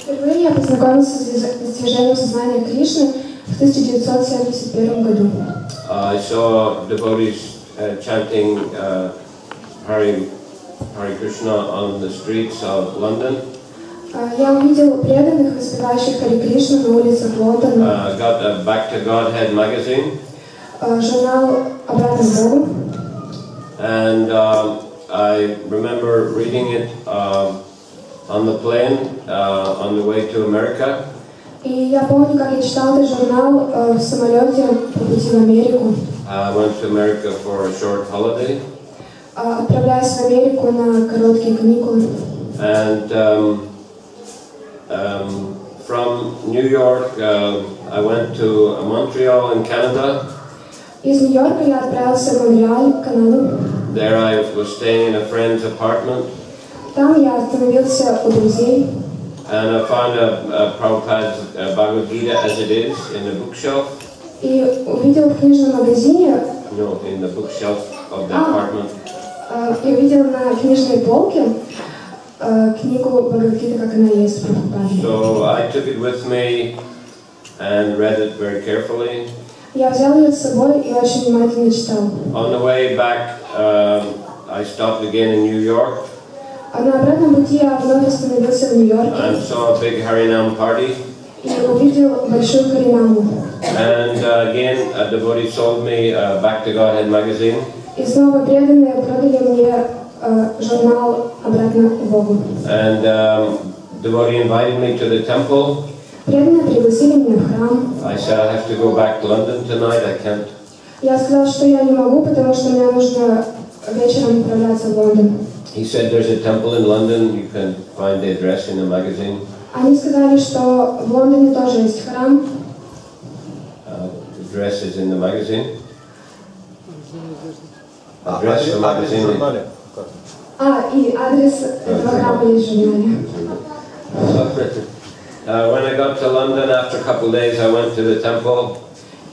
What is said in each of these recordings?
Впервые я познакомился с движением Сознания Кришны в 1971 году. I saw devotees chanting Hare Krishna on the streets of London. Я увидел преданных, воспевающих Харе Кришну на улицах Лондона. Got a Back to Godhead magazine. Журнал «Обратно к Богу». And I remember reading it on the plane on the way to America. И я помню, как я читал этот журнал в самолете по пути в Америку. I went to America for a short holiday. Отправляясь в Америку на короткие каникулы. And from New York, I went to Montreal in Canada. Из Нью-Йорка я отправился в Монреаль, Канаду. There I was staying in a friend's apartment. Там я остановился у друзей. And I found a Prabhupada's Bhagavad Gita as it is in the bookshelf. И увидел в книжном магазине. No, in the bookshelf of the apartment. И увидел на книжной полке книгу Бхагавад-гиты, как она есть в Прабхупаде. So I took it with me and read it very carefully. Я взял ее с собой и очень внимательно читал. On the way back, I stopped again in New York. А на обратном пути я вновь остановился в Нью-Йорке. And saw a big Harinam party. И увидел большую Харинаму. And again, a devotee sold me a Back to Godhead magazine. И снова преданные продали мне журнал «Обратно к Богу». And devotee invited me to the temple. Преданные пригласили меня в храм. I said I have to go back to London tonight. I can't. Я сказал, что я не могу, потому что мне нужно вечером отправляться в Лондон. He said there's a temple in London. You can find the address in the magazine. Они сказали, что в Лондоне тоже есть храм. The address is in the magazine. Address of the magazine. И адрес этого храма есть в журнале. When I got to London after a couple of days, I went to the temple.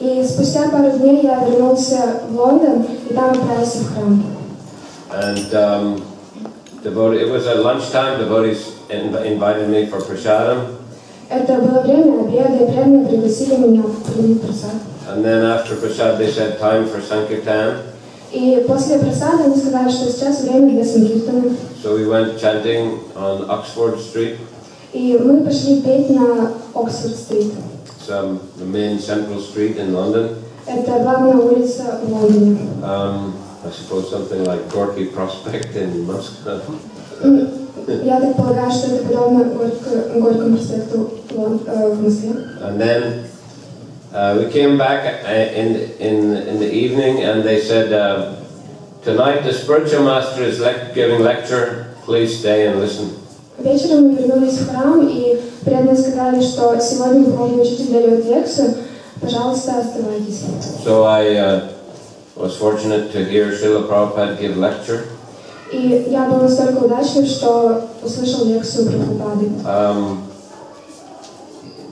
И спустя пару дней я вернулся в Лондон и там отправился в храм. And it was at lunchtime. Devotees invited me for prasadam. Это было время обеда, и преданные пригласили меня принять прасад. And then after prasad, they said time for sankirtan. И после прасада они сказали, что сейчас время для санкиртана. So we went chanting on Oxford Street. И мы пошли петь на Оксфорд-стрит. It's the main central street in London. Это главная улица в Лондоне. I suppose something like Gorky Prospect in Moscow. Я так полагаю, что это подобно Горькому проспекту в Москве. And then we came back in the evening, and they said, tonight the spiritual master is giving lecture. Please stay and listen. Вечером мы вернулись в храм, и преданные сказали, что сегодня духовный учитель дает лекцию. Пожалуйста, оставайтесь. So I was fortunate to hear Шриле Прабхупаде give lecture. И я был настолько удачлив, что услышал лекцию Прабхупады.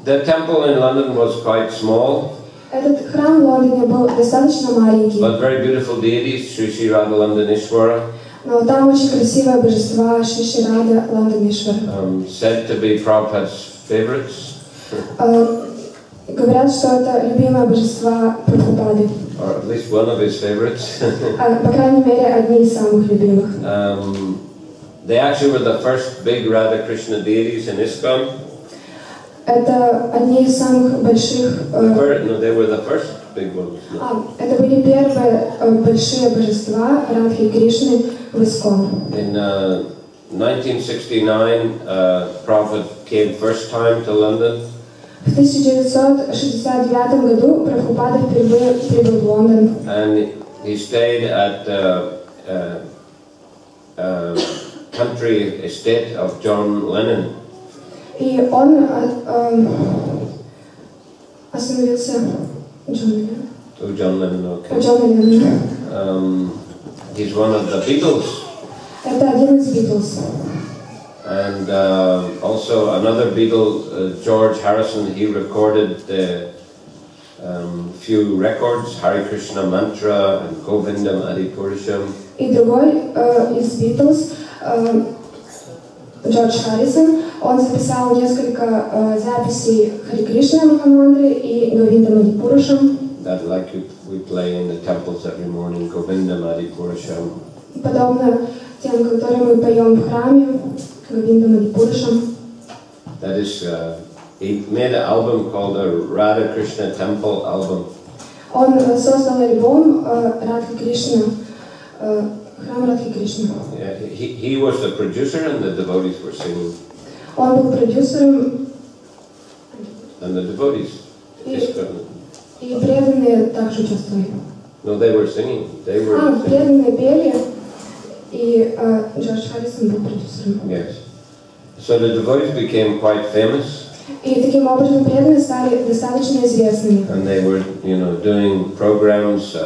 The temple in London was quite small. Этот храм в Лондоне был достаточно маленький. But very beautiful deities, Sri Radha Londonishwara. Но там очень красивые божества Шри Рада Лондонишвара. Said to be Prabhupada's favorites. Говорят, что это любимые божества Прабхупады. Or at least one of his favorites. По крайней мере, одни из самых любимых. They actually were the first big Radha Krishna deities in ISKCON. Это одни из самых больших. No, they were the first big ones. Это были первые большие божества Радхи Кришны в ISKCON. In 1969, Prabhupada came first time to London. В 1969 году Прабхупада впервые прибыл в Лондон. And he stayed at country estate of John Lennon. И он остановился у John Lennon, okay. He's one of the Beatles. Это один из Beatles. And also another Beatle, George Harrison, he recorded few records, Hare Krishna Mantra and Govindam Adipurisham. И другой из Beatles, Джордж Харрисон, Он записал несколько записей Харе Кришны Махамантры и Говинда Мадипурушам. That like we play in the temples every morning, Govinda Madipurasham. Подобно тем, которые мы поем в храме, Говинда Мадипурушам. That is, he made an album called the Radha Krishna Temple Album. Он создал альбом Радха Кришна, храм Радхи Кришны. Yeah, he was the producer and the devotees were singing. Он был продюсером. And the devotees just couldn't. И преданные также участвовали. No, they were singing. They were singing. Преданные пели, и Джордж Харрисон был продюсером. Yes. So the devotees became quite famous. И таким образом преданные стали достаточно известными. And they were, doing programs,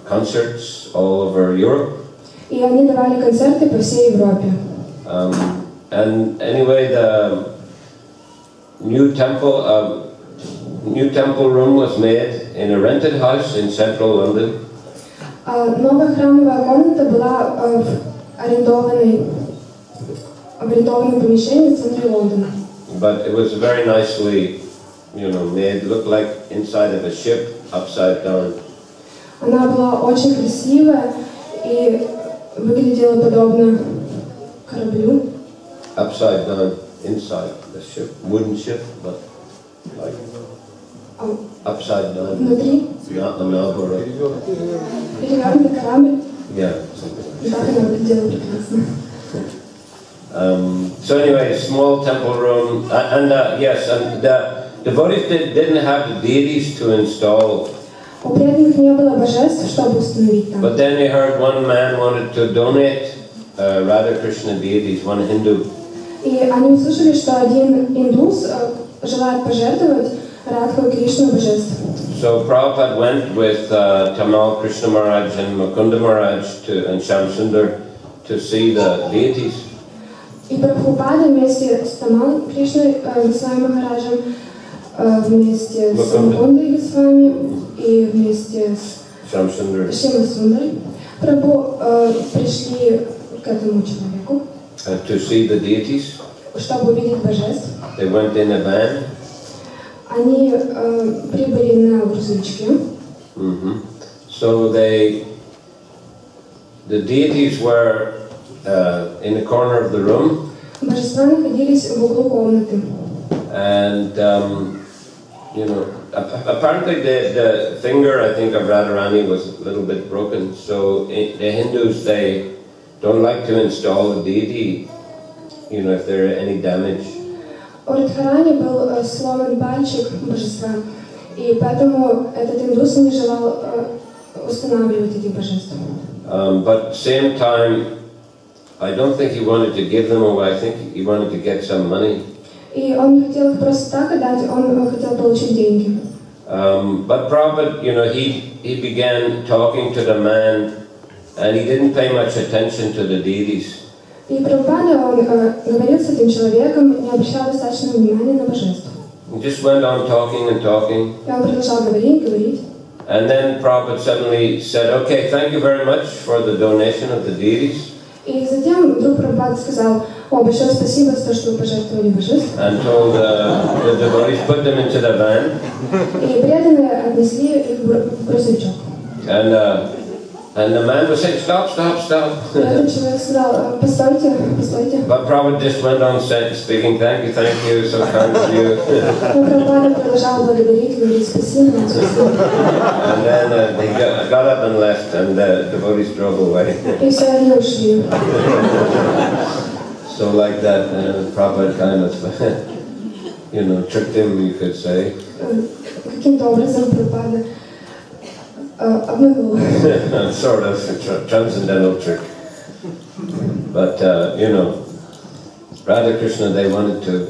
concerts all over Europe. И они давали концерты по всей Европе. And anyway, the new temple room was made in a rented house in central London. Новая храмовая комната была в арендованном помещении в центре Лондона. But it was very nicely, made. Looked like inside of a ship, upside down. Она была очень красивая и выглядела подобно кораблю. Upside down, inside the ship, wooden ship, but like upside down. Внутри. Перевернутый корабль. Yeah. Так она выглядела прекрасно. So anyway, small temple room, and the devotees didn't have the deities to install. У преданных не было божеств, чтобы установить там. But then they heard one man wanted to donate Radha Krishna deities, one Hindu. И они услышали, что один индус желает пожертвовать Радху Кришну божеств. So Prabhupada went with Tamal Krishna Maharaj and Mukunda Maharaj and Shamsundar to see the deities. И Прабхупада вместе с Тамал Кришной Госвами Махараджем, вместе с Мукундой Госвами и вместе с Шимасундарой Прабху пришли к этому человеку, to see the deities. Чтобы увидеть божеств. They went in a van. Они прибыли на грузовичке. So the deities were in the corner of the room. Божества находились в углу комнаты. And apparently the finger, I think, of Radharani was a little bit broken. So the Hindus, they don't like to install the deity, if there are any damage. У Радхарани был сломан пальчик божества, и поэтому этот индус не желал устанавливать этих божеств. But at the same time, I don't think he wanted to give them away. I think he wanted to get some money. И он не хотел их просто так отдать, он хотел получить деньги. But Prabhupada, he began talking to the man, and he didn't pay much attention to the deities. И Прабхупада, он говорил с этим человеком, не обращал достаточно внимания на божество. He just went on talking and talking. И он продолжал говорить. And then Prabhupada suddenly said, "Okay, thank you very much for the donation of the deities." И затем вдруг Прабхупада сказал: большое спасибо за то, что вы пожертвовали божеств. And told the devotees, put them into the van. И преданные отнесли их в грузовичок. And the man was saying, "Stop, stop, stop." Этот человек сказал: постойте, постойте. But Prabhupada just went on speaking, thank you, so kind of you. Прабхупада продолжал благодарить, говорить спасибо, спасибо. And then they got up and left, and the devotees drove away. И все, они ушли. So like that, Prabhupada kind of, tricked him, you could say. Каким-то образом Прабхупада обманул. Sort of a transcendental trick. But, Radha Krishna, they wanted to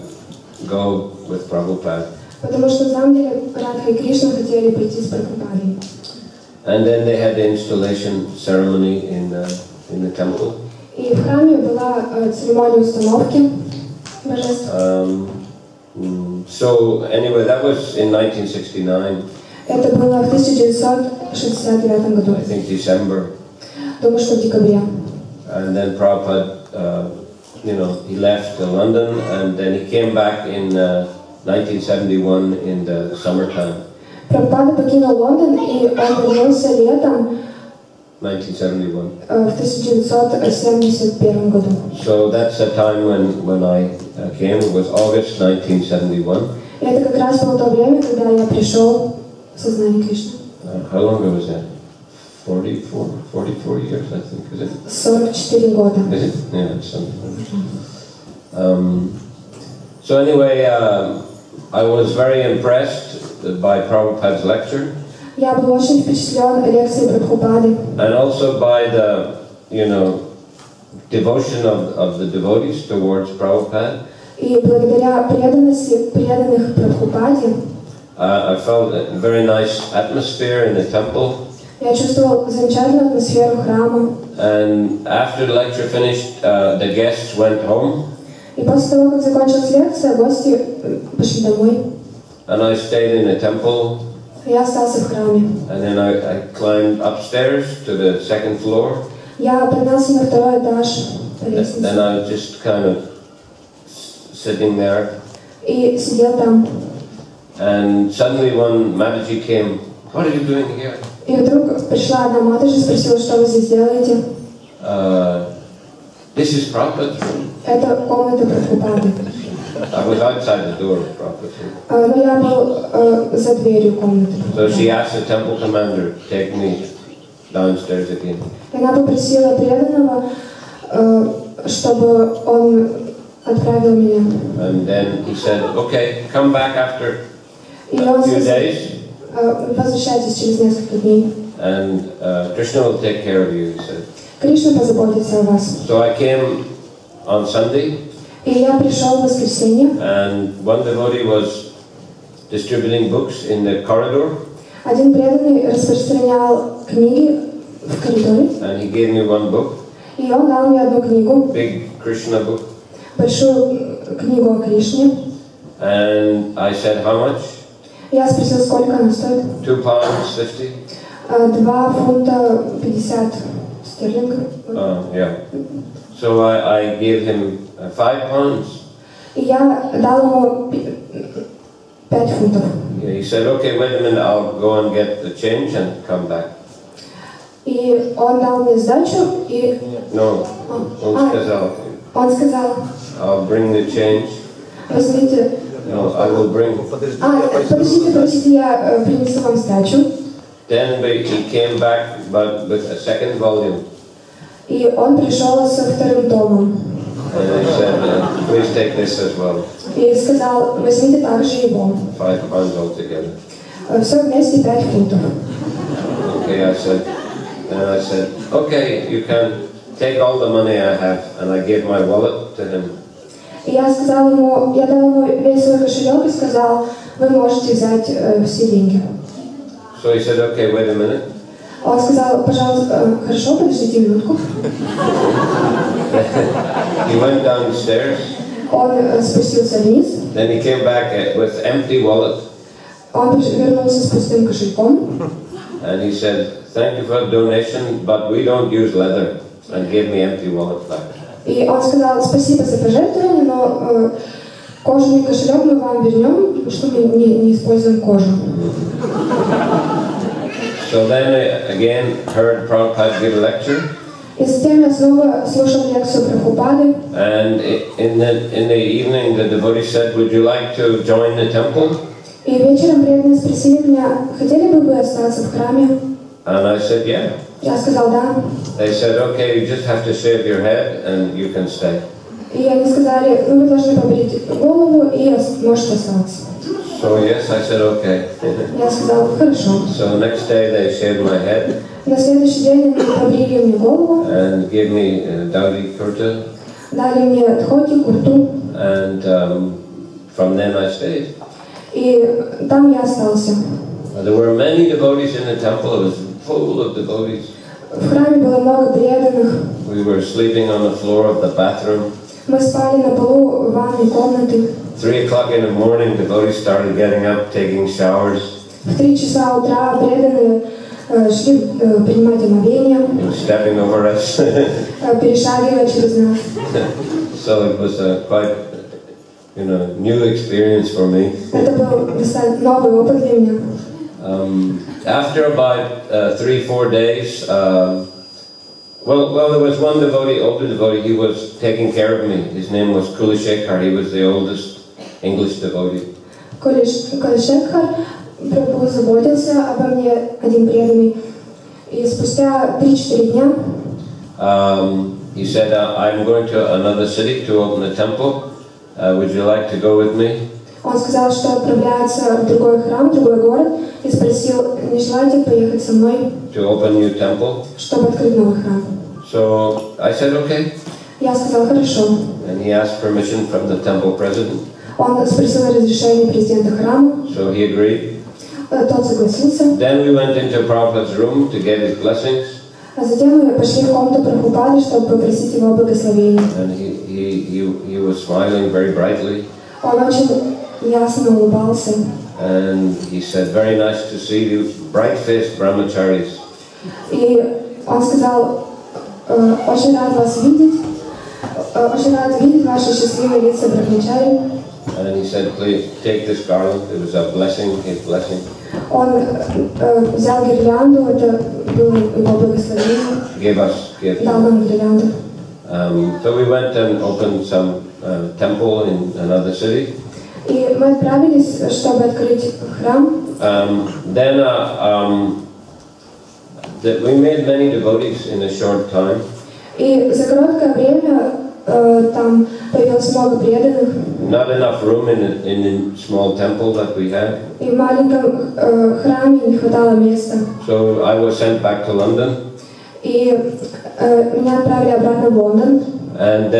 go with Prabhupada. Потому что на самом деле Радха и Кришна хотели прийти с Прабхупадой. And then they had the installation ceremony in the temple. И в храме была церемония установки божеств. So anyway, that was in 1969. Это было в 1969 году. I think December. Думаю, что в декабре. And then Prabhupada he left to London, and then he came back in 1971 in the summertime. Прабхупада покинул Лондон, и он вернулся летом 1971. в 1971 году. So that's the time when I came. It was August 1971. И это как раз было то время, когда я пришел в Сознание Кришны. How long ago was that? 44 years, I think, is it? 44 года. Is it? Yeah, it's something. So anyway, I was very impressed by Prabhupada's lecture. Я был очень впечатлен лекцией Прабхупады. And also by the, devotion of the devotees towards Prabhupada. И благодаря преданности преданных Прабхупаде I felt a very nice atmosphere in the temple. я чувствовал замечательную атмосферу храма. And after the lecture finished, the guests went home. И после того, как закончилась лекция, гости пошли домой. And I stayed in the temple. Я остался в храме. And then I climbed upstairs to the second floor. Я поднялся на второй этаж лестницы. Then I was just kind of sitting there. И сидел там. And suddenly one Mataji came. What are you doing here? И вдруг пришла одна матаджи и спросила, что вы здесь делаете? This is Prabhupada's room. Это комната Прабхупады. I was outside the door of Prabhupada. Но я был за дверью комнаты. So she asked the temple commander to take me downstairs again. Она попросила преданного, чтобы он отправил меня. And then he said, okay, come back after И a он few сказал, days. возвращайтесь через несколько дней. And Krishna will take care of you, he said. Кришна позаботится о вас. So I came on Sunday. И я пришел в воскресенье. And one devotee was distributing books in the corridor. Один преданный распространял книги в коридоре. And he gave me one book. И он дал мне одну книгу. Big Krishna book. Большую книгу о Кришне. And I said, how much? Я спросил, сколько она стоит. £2.50. 2 фунта 50 стерлингов. Yeah. So I gave him £5. И я дал ему 5 фунтов. Yeah, he said, okay, wait a minute, I'll go and get the change and come back. И он дал мне сдачу, и... No, Он сказал, I'll bring the change. Возьмите... No, I will bring... Подождите, я принесу вам сдачу. Then he came back but with a second volume. И он пришел со вторым томом. And I said, please take this as well. И сказал, возьмите также его. £5 altogether. Все вместе 5 фунтов. Okay, I said, okay, you can take all the money I have, and I gave my wallet to him. И я сказал ему, я дал ему весь свой кошелек и сказал, вы можете взять все деньги. So he said, okay, wait a minute. Он сказал, пожалуйста, хорошо, подождите минутку. He went downstairs. Он спустился вниз. Then he came back with empty wallet. Он вернулся с пустым кошельком. And he said, thank you for the donation, but we don't use leather. And gave me empty wallet back. И он сказал, спасибо за пожертвование, но кожаный кошелек мы вам вернем, потому что мы не используем кожу. So then I again heard Prabhupada give a lecture. И затем я снова слушал лекцию Прабхупады. And in the evening, the devotee said, would you like to join the temple? И вечером преданные спросили меня, хотели бы вы остаться в храме? And I said, yeah. Я сказал, да. They said, okay, you just have to shave your head and you can stay. И они сказали, ну вы должны побрить голову и можете оставаться. So yes, I said, okay. Я сказал, хорошо. So next day they shaved my head. На следующий день они побрили мне голову. And gave me dhaudi kurta. Дали мне дхоти, курту. And from then I stayed. И там я остался. There were many devotees in the temple. It was full of devotees. В храме было много преданных. We were sleeping on the floor of the bathroom. Мы спали на полу ванной комнаты. 3 o'clock in the morning, devotees started getting up, taking showers. В 3 часа утра преданные шли принимать омовение, stepping over us. перешагивая через нас. So it was a quite, new experience for me. Это был новый опыт для меня. After about 3-4 days, well, there was one devotee, older devotee. He was taking care of me. His name was Kulishekar. He was the oldest English devotee. Kulishekar Прабху заботился обо мне, один преданный. И спустя 3-4 дня he said, I'm going to another city to open a temple. Would you like to go with me? Он сказал, что отправляется в другой храм, в другой город, и спросил, не желаете поехать со мной, to open a new temple? Чтобы открыть новый храм. So I said, okay. Я сказал, хорошо. And he asked permission from the temple president. Он спросил разрешение президента храма. So he agreed. Тот согласился. Then we went into Prabhupada's room to get his blessings. А затем мы пошли в комнату Прабхупады, чтобы попросить его благословения. And he was smiling very brightly. Он очень ясно улыбался. And he said, very nice to see you, bright-faced brahmacharis. И он сказал, очень рад вас видеть, очень рад видеть ваши счастливые лица брахмачари. And he said, please take this garland. It was a blessing, his blessing. Он взял гирлянду, это было его благословение. Gave us gifts. Дал нам гирлянду. So we went and opened some temple in another city. И мы отправились, чтобы открыть храм. Then we made many devotees in a short time. И за короткое время там появилось много преданных. Not enough room in a small temple that we had. И в маленьком храме не хватало места. So I was sent back to London. И меня отправили обратно в Лондон. And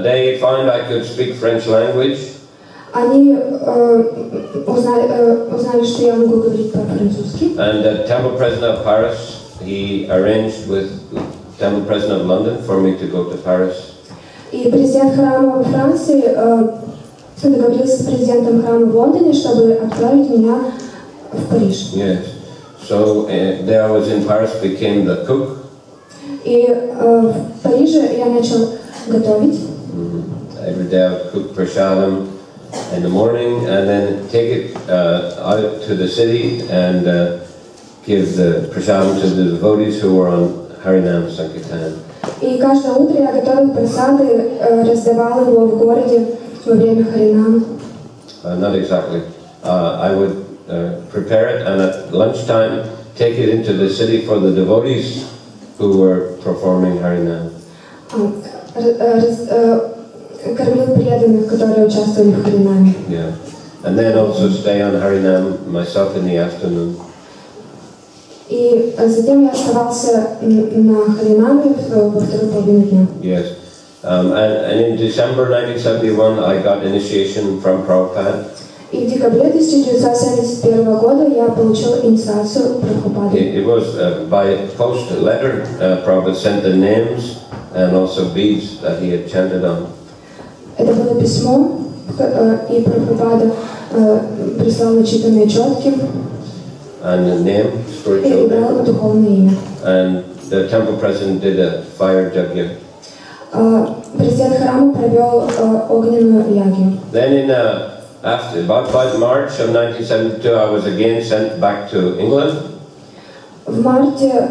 they found I could speak French language. Они узнали, что я могу говорить по-французски. And the temple president of Paris, he arranged with temple president of London for me to go to Paris. И президент храма во Франции договорился с президентом храма в Лондоне, чтобы отправить меня в Париж. Yes. So there I was in Paris, became the cook. И в Париже я начал готовить. Every day I would cook prasadam in the morning and then take it out to the city and give the prasadam to the devotees who were on Harinam Sankirtan. И каждое утро я готовил прасады, раздавал его в городе во время Харинама. Not exactly. I would prepare it and at lunchtime take it into the city for the devotees who were performing Harinam. Кормил преданных, которые участвовали в Харинаме. Yeah. And then also stay on Harinam myself in the afternoon. И затем я оставался на Харинаме во второй половине дня. Yes. And in December 1971 I got initiation from Prabhupada. И в декабре 1971 года я получил инициацию Прабхупады. It was by post letter. Prabhupada sent the names and also beads that he had chanted on. Это было письмо, и Прабхупада прислал начитанные четки. And the name, spiritual И дал name. духовное имя. And the temple president did a fire yajna. Президент храма провел огненную ягью. Then in after about March of 1972, I was again sent back to England. В марте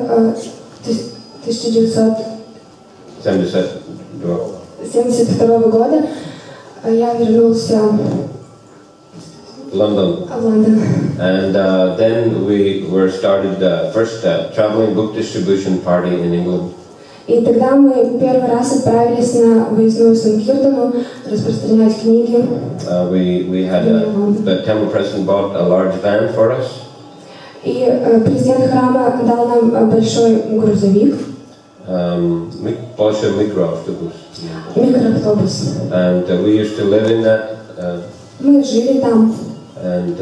1972 года я вернулся London. в Лондон. And then we were started the first traveling book distribution party in England. И тогда мы первый раз отправились на выездную Санкиртану распространять книги. We had the temple president bought a large van for us. И президент храма дал нам большой грузовик. После микроавтобус. Микроавтобус. And we used to live in that. Мы жили там. And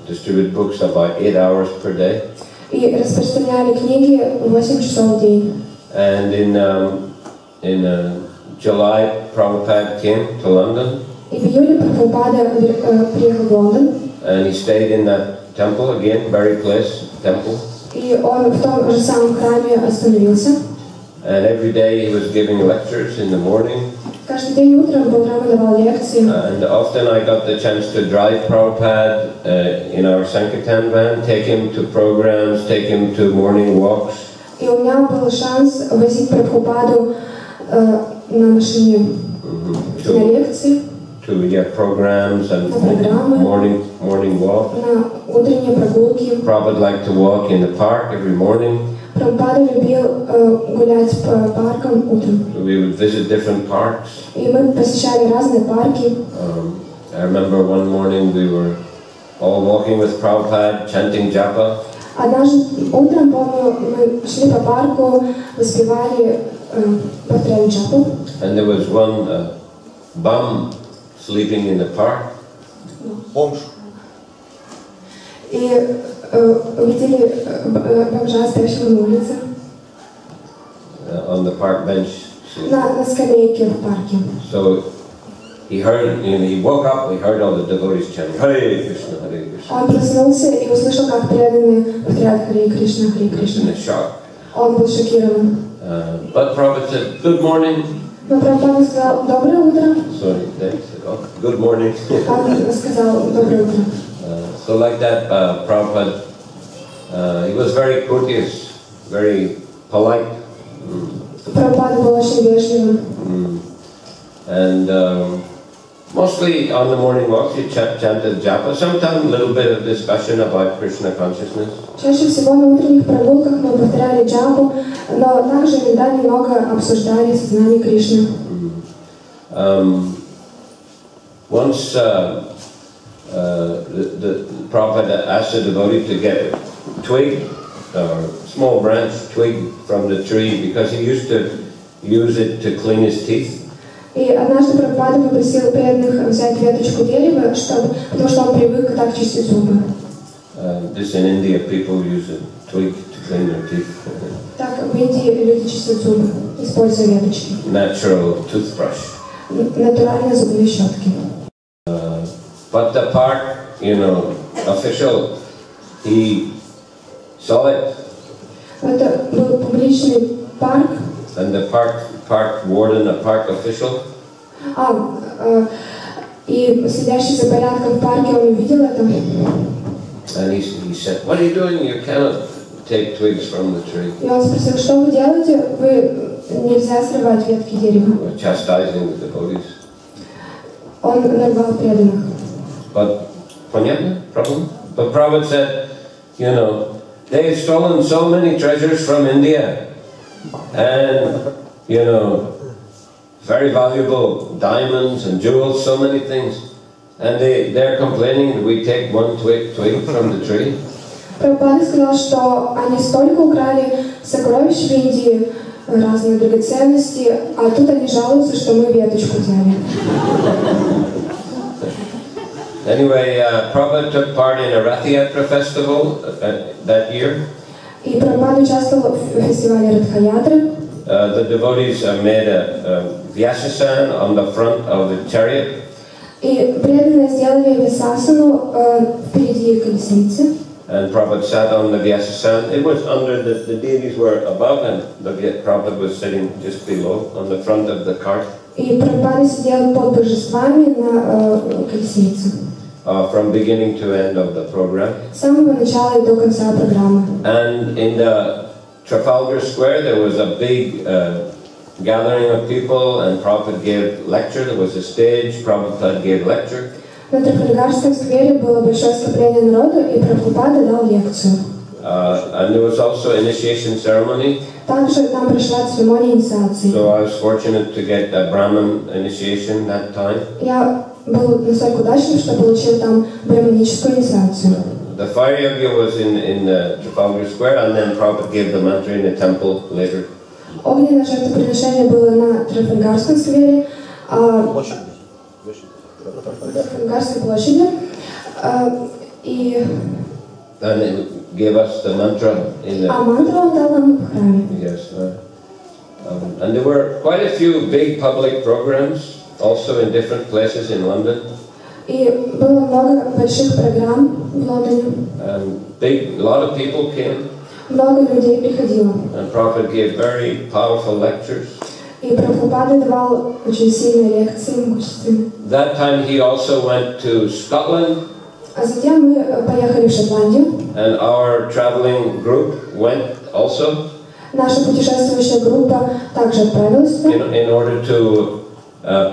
distribute books about 8 hours per day. И распространяли книги 8 часов в день. And in July, Prabhupada came to London. И в июле Прабхупада приехал в Лондон. And he stayed in that temple again, very place temple. И он в том же самом храме остановился. And every day he was giving lectures in the morning. Каждый день утром Балрама давал лекции. And often I got the chance to drive Prabhupada in our Sankirtan van, take him to programs, take him to morning walks. И у меня был шанс возить Прабхупаду на машине на лекции. To programs and morning walk. На утренние прогулки. Prabhupada liked to walk in the park every morning. Прабхупада любил гулять по паркам утром. We would visit different parks. И мы посещали разные парки. I remember one morning we were all walking with Prabhupada, chanting japa. Однажды утром, помню, мы шли по парку, воспевали повторяли джапу. And there was one bum sleeping in the park. Бомж. И увидели бомжа, стоящего на улице. On the park bench. На скамейке в парке. So he heard, he woke up, he heard all the devotees chanting Hare Krishna, Hare Krishna. Он проснулся и услышал, как преданные повторяют Харе Кришна, Харе Кришна. In a shock. Он был шокирован. But Prabhupada said, "Good morning." Но Прабхупада сказал «Доброе утро». So they said, "Oh, good morning." Он сказал «Доброе утро». So like that, Prabhupada, he was very courteous, very polite. Прабхупада был очень вежливым. And mostly on the morning walks he chanted japa, sometimes a little bit of discussion about Krishna consciousness. Чаще всего на утренних прогулках мы повторяли джапу, но также иногда немного обсуждали сознание Кришны. Once the Prabhupada asked the devotee to get a twig, or small branch twig from the tree, because he used to use it to clean his teeth. И однажды Прабхупада попросил преданных взять веточку дерева, потому что он привык так чистить зубы. This in India, people use a twig to clean their teeth. Так в Индии люди чистят зубы, используя веточки. Natural toothbrush. Натуральные зубные щетки. But the park, official, he saw it. Это был публичный парк. And the park warden, the park official. И следящий за порядком в парке, он увидел это. And he said, "What are you doing? You cannot take twigs from the tree." И он спросил, что вы делаете? Нельзя срывать ветки дерева. Chastising the devotees. Он наругал преданных. But Prabhupada said, they've stolen so many treasures from India, and very valuable diamonds and jewels, so many things, and they're complaining that we take one twig from the tree. Прабхупада сказал, что они столько украли сокровищ в Индии, разные драгоценности, а тут они жалуются, что мы веточку взяли. Anyway, Prabhupada took part in a Rath Yatra festival that year. И Прабхупада участвовал в фестивале Радха-ятры. The devotees made a Vyasasan on the front of the chariot. И преданные сделали висасану впереди колесницы. And Prabhupada sat on the Vyasasan. It was under the deities were above, and Prabhupada was sitting just below on the front of the cart. И Прабхупада сидел под божествами на колеснице. From beginning to end of the program. С самого начала и до конца программы. And in the Trafalgar Square there was a big gathering of people, and Prabhupada gave lecture. There was a stage. Prabhupada gave lecture. На Трафальгарском сквере было большое скопление народу, и Прабхупада дал лекцию. And there was also initiation ceremony. Также там прошла церемония инициации. So I was fortunate to get a Brahmin initiation that time. Я был настолько удачлив, что получил там браманическую инициацию. The fire yagya was in the Trafalgar Square, and then Prabhupada gave the mantra in the temple later. Огненное жертвоприношение было на Трафальгарском сквере, на Трафальгарской площади, и And it gave us the mantra in the. мантру он дал нам в храме. Yes. And there were quite a few big public programs also in different places in London. И было много больших программ в Лондоне. A lot of people came. Много людей приходило. And Prabhupada gave very powerful lectures. И Прабхупада давал очень сильные лекции, могущественные. That time he also went to Scotland. А затем мы поехали в Шотландию. And our traveling group went also. Наша путешествующая группа также отправилась туда. In order to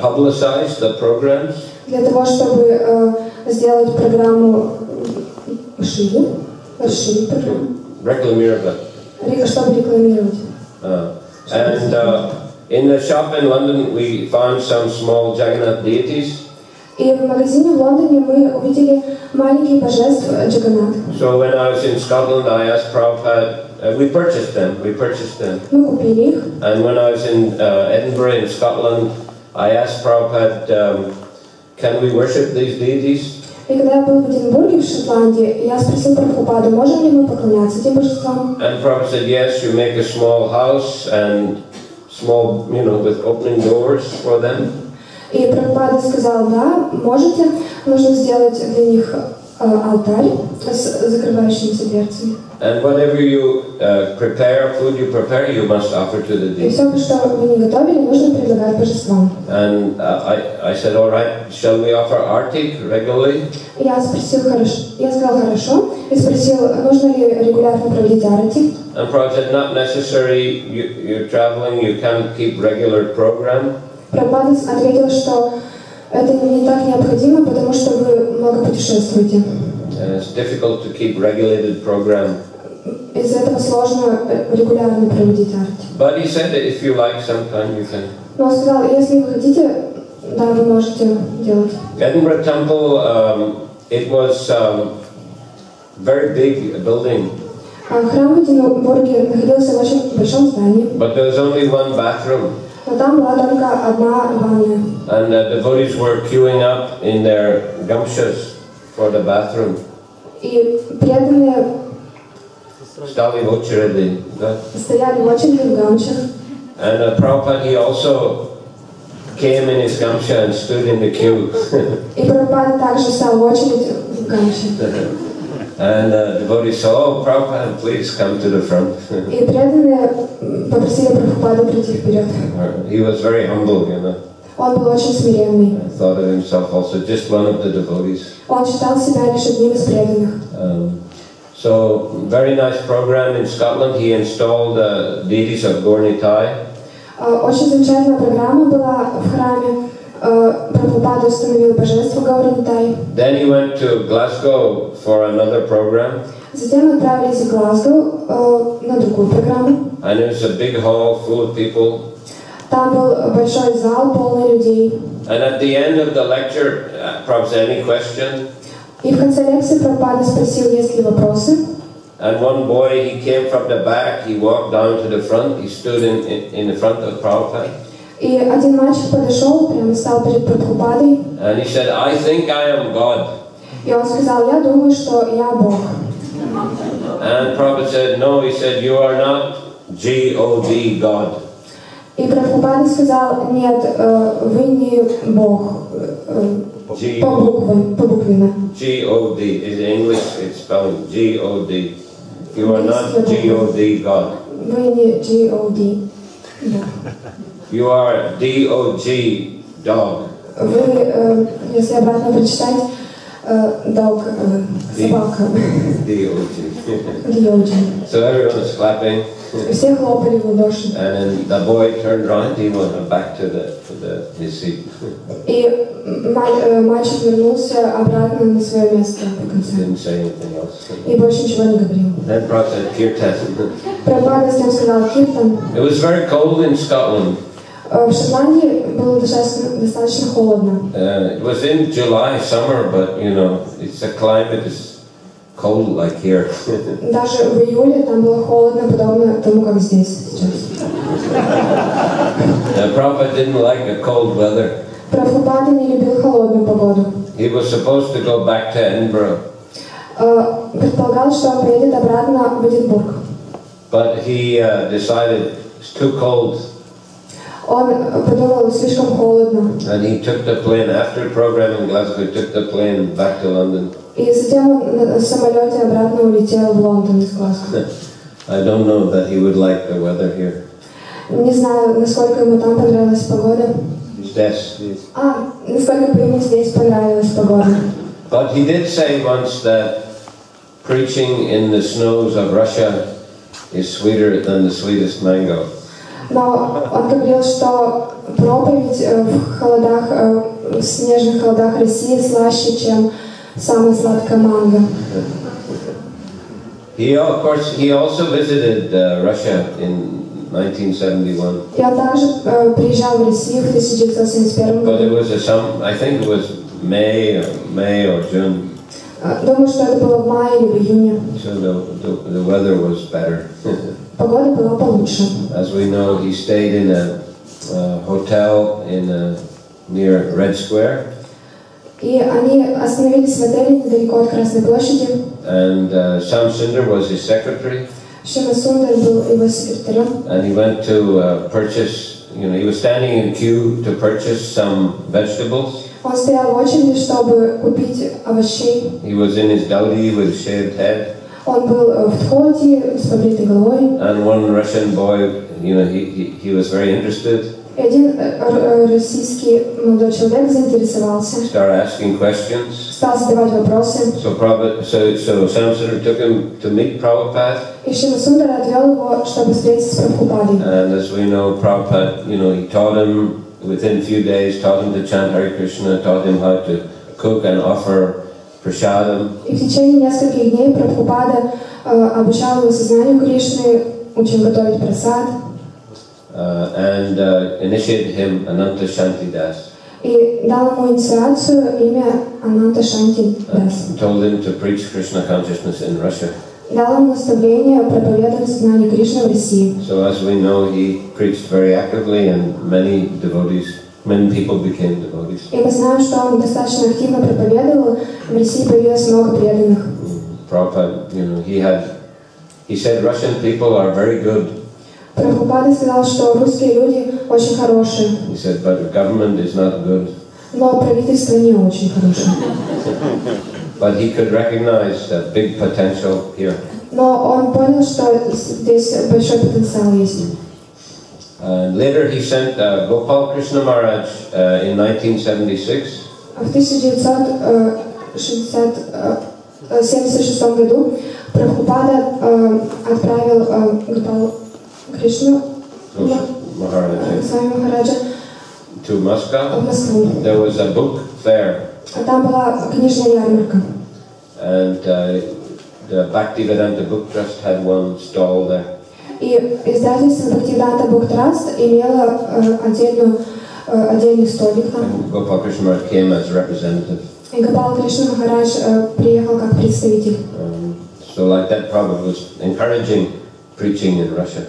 publicize the programs. Для того, чтобы сделать программу расширить программу. Рекламировать. Чтобы рекламировать. And in the shop in London we found some small Jagannath deities. И в магазине в Лондоне мы увидели маленькие божеств Джаганнат. So when I was in Scotland, I asked Prabhupada. We purchased them. Мы купили их. And when I was in Edinburgh in Scotland, I asked Prabhupada, "Can we worship these deities?" И когда я был в Эдинбурге, в Шотландии, я спросил Прабхупаду, можем ли мы поклоняться этим божествам? And Prabhupada said, "Yes. You make a small house and small, with opening doors for them." И Прабхупада сказал, да, можете, нужно сделать для них алтарь с закрывающимися дверцами. And whatever you food you prepare, you must offer to the И deities. все, что вы не готовили, нужно предлагать божествам. And I said, "All right. Shall we offer artik regularly?" Я сказал хорошо, и спросил, нужно ли регулярно проводить арати. And Prabhupada said, "Not necessary. You're traveling. You can't keep regular program." Прабхупада ответил, что это не так необходимо, потому что вы много путешествуете. It's difficult to keep regulated program. Из-за этого сложно регулярно проводить арти. But he said that if you like, sometime you can. Но он сказал, если вы хотите, да, вы можете делать. Edinburgh Temple, it was very big building. Храм в Эдинбурге находился в очень большом здании. But there was only one bathroom. Но там была только одна ванная. And the devotees were queuing up in their gamshas for the bathroom. И преданные Stali в очереди, да? стояли в очереди в гамчах. And Prabhupada, he also came in his gamsha and stood in the queue. И Прабхупада также стал в очередь в гамче. And the devotees said, "Oh, Prabhupada, please come to the front." И преданные попросили Прабхупаду прийти вперед. He was very humble, Он был очень смиренный. Thought of himself also just one of the devotees. Он считал себя лишь одним из преданных. So very nice program in Scotland. He installed the deities of Gornitai. Очень замечательная программа была в храме. Прабхупада установил божество Гауринтай. Then he went to Glasgow for another program. Затем отправились в Глазго на другую программу. And it was a big hall full of people. Там был большой зал, полный людей. And at the end of the lecture, perhaps any question. И в конце лекции Прабхупада спросил, есть ли вопросы. And one boy, he came from the back. He walked down to the front. He stood in the front of Prabhupada. И один мальчик подошел, прямо стал перед Прабхупадой. And he said, "I think I am God." И он сказал, я думаю, что я Бог. And Prabhupada said, "No." He said, "You are not G-O-D, God." И Прабхупада сказал, нет, вы не Бог. По-буквенно. G-O-D. In English, it's spelled G-O-D. You are not G-O-D, God. Вы не G-O-D. You are D-O-G, dog. Вы, если обратно прочитать, dog, собака. D-O-G. So everyone was clapping. Все хлопали в ладоши. And then the boy turned around. He went back to his seat. И мальчик вернулся обратно на свое место в конце. Didn't say anything else. И больше ничего не говорил. Then Prabhupada said, "Kirtan." Прабхупада с ним сказал киртан. It was very cold in Scotland. В Шотландии было достаточно холодно. It was in July, summer, but it's a climate is cold like here. Даже в июле там было холодно, подобно тому, как здесь сейчас. Prabhupada didn't like a cold weather. Прабхупада не любил холодную погоду. He was supposed to go back to Edinburgh. Предполагалось, что он поедет обратно в Эдинбург. But he decided it's too cold. Он подумал, слишком холодно. And he took the plane after the program in Glasgow. He took the plane back to London. И затем он на самолете обратно улетел в Лондон из Глазго. I don't know that he would like the weather here. Не знаю, насколько ему там понравилась погода. Здесь. Насколько бы ему здесь понравилась погода. But he did say once that preaching in the snows of Russia is sweeter than the sweetest mango. Но он говорил, что проповедь в холодах, в снежных холодах России слаще, чем самая сладкая манго. Of course, he also visited Russia in 1971. И он также приезжал в Россию в 1971 году. But it was I think it was May or June. Думаю, что это было в мае или в июне. So the weather was better. Погода была получше. As we know, he stayed in a hotel near Red Square. И они остановились в отеле недалеко от Красной площади. And Sam Sundar was his secretary. Шима Сундар был его секретарем. And he went to purchase, he was standing in queue to purchase some vegetables. Он стоял в очереди, чтобы купить овощей. He was in his dhoti with shaved head. Он был в дхоти с побритой головой. And one Russian boy, he was very interested. И один российский молодой человек заинтересовался. Started asking questions. Стал задавать вопросы. So Sam Sundar took him to meet Prabhupada. И Шима Сундар отвел его, чтобы встретиться с Прабхупадой. And as we know, Prabhupada, he taught him within a few days, taught him to chant Hare Krishna, taught him how to cook and offer prasadam. И в течение нескольких дней Прабхупада обучал его сознанию Кришны, учил готовить прасад. And initiated him Ananta Shanti Das. И дал ему инициацию имя Ананта Шанти Дас. Told him to preach Krishna consciousness in Russia. Дал ему наставление проповедовать сознание Кришны в России. So as we know, he preached very actively, and many people became devotees. И мы знаем, что он достаточно активно проповедовал. В России появилось много преданных. Prabhupada, he said Russian people are very good. Прабхупада сказал, что русские люди очень хорошие. He said, but the government is not good. Но правительство не очень хорошее. But he could recognize a big potential here. Но он понял, что здесь большой потенциал есть. Later he sent Gopal Krishna Maharaj in 1976. В 1976 году Прабхупада отправил Гопал Кришну Махараджа to Moscow. в Москву. There was a book fair. Там была книжная ярмарка. And the Bhaktivedanta Book Trust had one stall there. И издательство Бхактиведанта Book Trust имело отдельный столик там. And Gopal Krishna Maharaj came as representative. И Гопал Кришна Махарадж приехал как представитель. So like that, Prabhupada was encouraging preaching in Russia.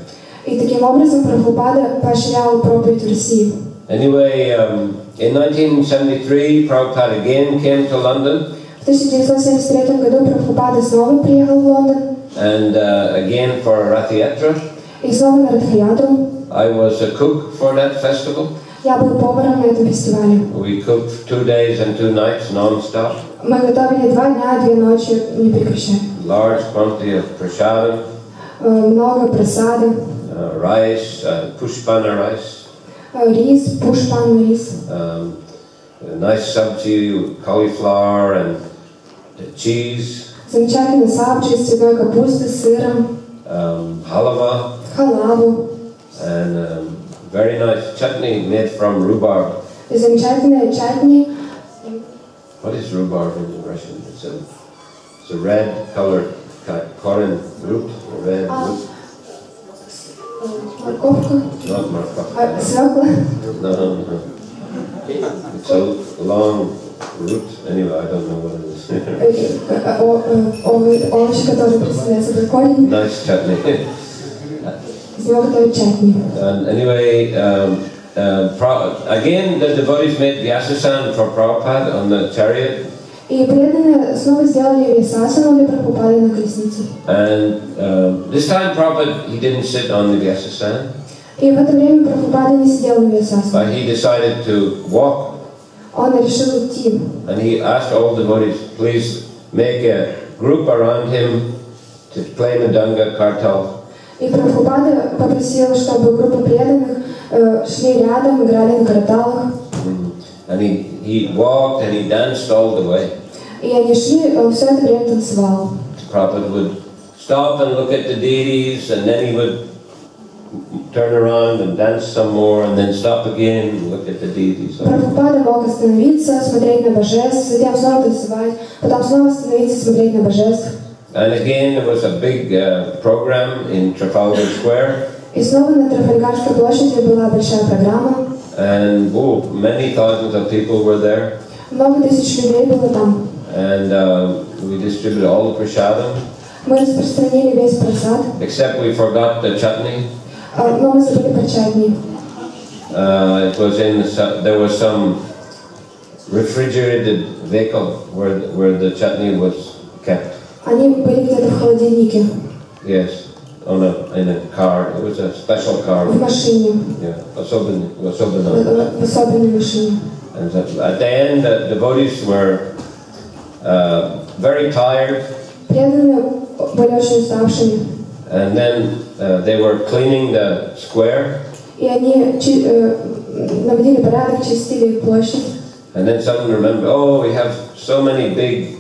И таким образом Прабхупада поощрял проповедь в России. Anyway, in 1973, Prabhupada again came to London. В 1973 году Прабхупада снова приехал в Лондон. And again for Rath Yatra. И снова на Радха-ятру. I was a cook for that festival. Я был поваром на этом фестивале. We cooked 2 days and 2 nights non-stop. Мы готовили 2 дня, 2 ночи, не прекращая. Large quantity of prasadam. Много прасады. Rice, pushpana rice. Рис, пушпан рис. Nice sabji, cauliflower and cheese. Замечательный сабджи из цветной капусты с сыром. Halava. Халаву. And very nice chutney made from rhubarb. И замечательные чатни. What is rhubarb in Russian? It's a red colored koren root. Red root. Морковка. Not marfa. Свекла. No. It's a long root. Anyway, I don't know what it is. Овощи, которые представляют собой корень. Nice chutney. Из него готовят чатни. And anyway, again the devotees made Vyasasana for Prabhupada on the chariot. И преданные снова сделали Vyasasana для Прабхупады на колеснице. And this time Prabhupada, he didn't sit on the Vyasasana. И в это время Прабхупада не сидел на Vyasasana. But he decided to walk. Он решил идти. And he asked all devotees, please make a group around him to play Mridanga, Kartal. И Прабхупада попросил, чтобы группа преданных шли рядом, играли на караталах. And he walked and he danced all the way. И они шли, он все это время танцевал. Prabhupada would stop and look at the deities, and then he would turn around and dance some more, and then stop again and look at the deities. Прабхупада мог остановиться, смотреть на божеств, затем снова танцевать, потом снова остановиться, смотреть на божеств. And again, there was a big program in Trafalgar Square. И снова на Трафальгарской площади была большая программа. And many thousands of people were there. Много тысяч людей было там. And we distributed all the prasadam. Мы распространили весь просад. Except we forgot the chutney. Но мы забыли про чатни. It was there was some refrigerated vehicle where the chutney was kept. Они были где-то в холодильнике. Yes, in a car. It was a special car. В машине. Yeah, в особенной машине. And at the end, the devotees were very tired. Преданные были очень уставшими. And then they were cleaning the square. И они наводили порядок, чистили площадь. And then someone remembered, oh, we have so many big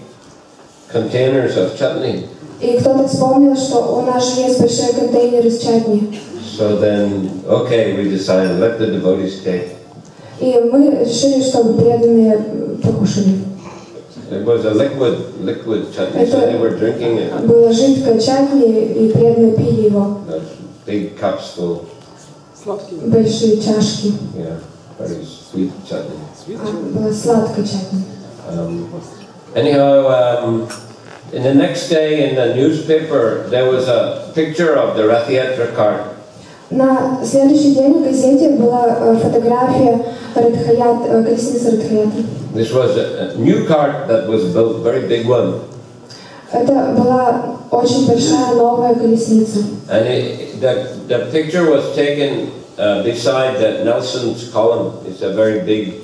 containers of chutney. И кто-то вспомнил, что у нас же есть большие контейнеры с чатни. So then, okay, we decided, let the devotees take. И мы решили, чтобы преданные покушали. It was a liquid chutney, so they were drinking it. Было жидкое чатни, и преданные пили его. Big cups full. Большие чашки. Yeah, very sweet chutney. Была сладкая чатни. Anyhow, in the next day in the newspaper, there was a picture of the Rath-Yatra cart. На следующий день в газете была фотография колесницы Радхаятры. This was a new cart that was built, very big one. Это была очень большая новая колесница. And the picture was taken beside the Nelson's column. It's a very big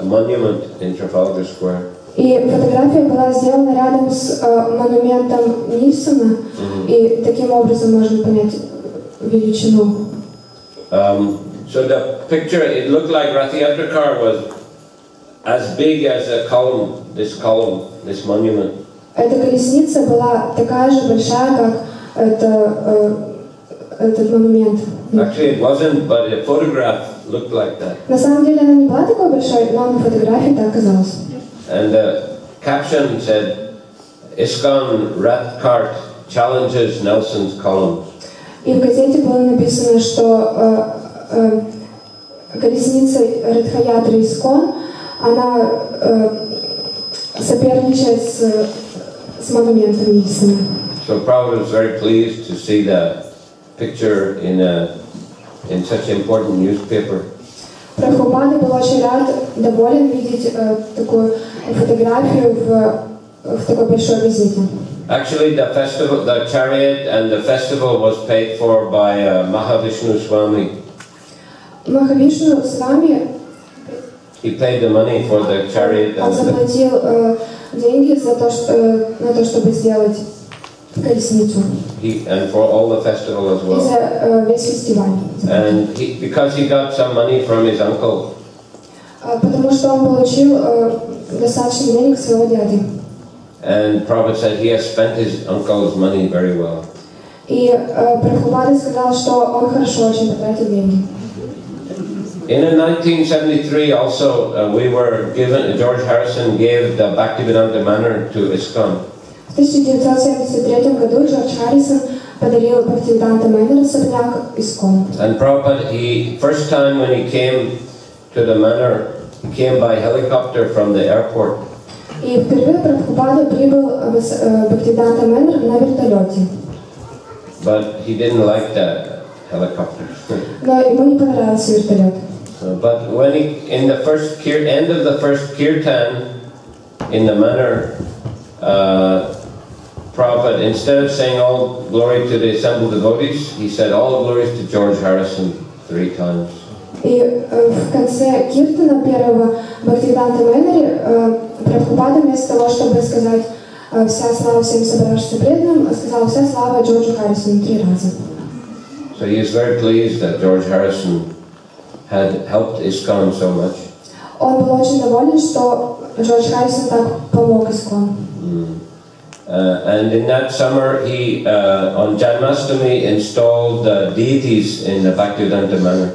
monument in Trafalgar Square. И фотография была сделана рядом с монументом Нильсона, и таким образом можно понять величину. So the picture, it looked like Rath-Yatra car was as big as a column, this monument. Эта колесница была такая же большая, как этот монумент. Actually, it wasn't, but a photograph looked like that. На самом деле она не была такой большой, но на фотографии так казалось. And the caption said, ISKCON Rath Cart challenges Nelson's column. И в газете было написано, что колесница Радхаятры ISKCON, она соперничает с монументом Нильсона. So Prabhupada was very pleased to see the picture in such an important newspaper. Прабхупада был очень рад, доволен видеть такую фотографию в такой большой газете. Actually, the festival, the chariot and the festival was paid for by Mahavishnu Swami. Махавишну Свами, he paid the money for the chariot. Он заплатил деньги на то, чтобы сделать колесницу. And for all the festival as well. И за весь фестиваль. And because he got some money from his uncle. Потому что он получил достаточно денег своего дяди. And Prabhupada said he has spent his uncle's money very well. И Прабхупада сказал, что он хорошо очень потратил деньги. In 1973 also we were given, George Harrison gave the Bhактиведанта Мэнор to ISKCON. В 1973 году Джордж Харрисон подарил Бхактиведанта Мэнор особняк ISKCON. And Prabhupada, first time when he came to the Manor, he came by helicopter from the airport. И впервые Прабхупада прибыл в Бхактиведанта Мэнор на вертолете. But he didn't like the helicopter. Но ему не понравился вертолет. But when in the end of the first kirtan in the Manor, Prabhupada, instead of saying all glory to the assembled devotees, he said all glories to George Harrison 3 times. И в конце киртана первого Бхактиведанта Мэноре Прабхупада вместо того, чтобы сказать вся слава всем собравшимся преданным, сказал вся слава Джорджу Харрисону 3 раза. So he is very pleased that George Harrison had helped ISKCON so much. Он был очень доволен, что Джордж Харрисон так помог ISKCON. And in that summer, he on Janmashtami installed deities in the Bhактиведанта Мэнор.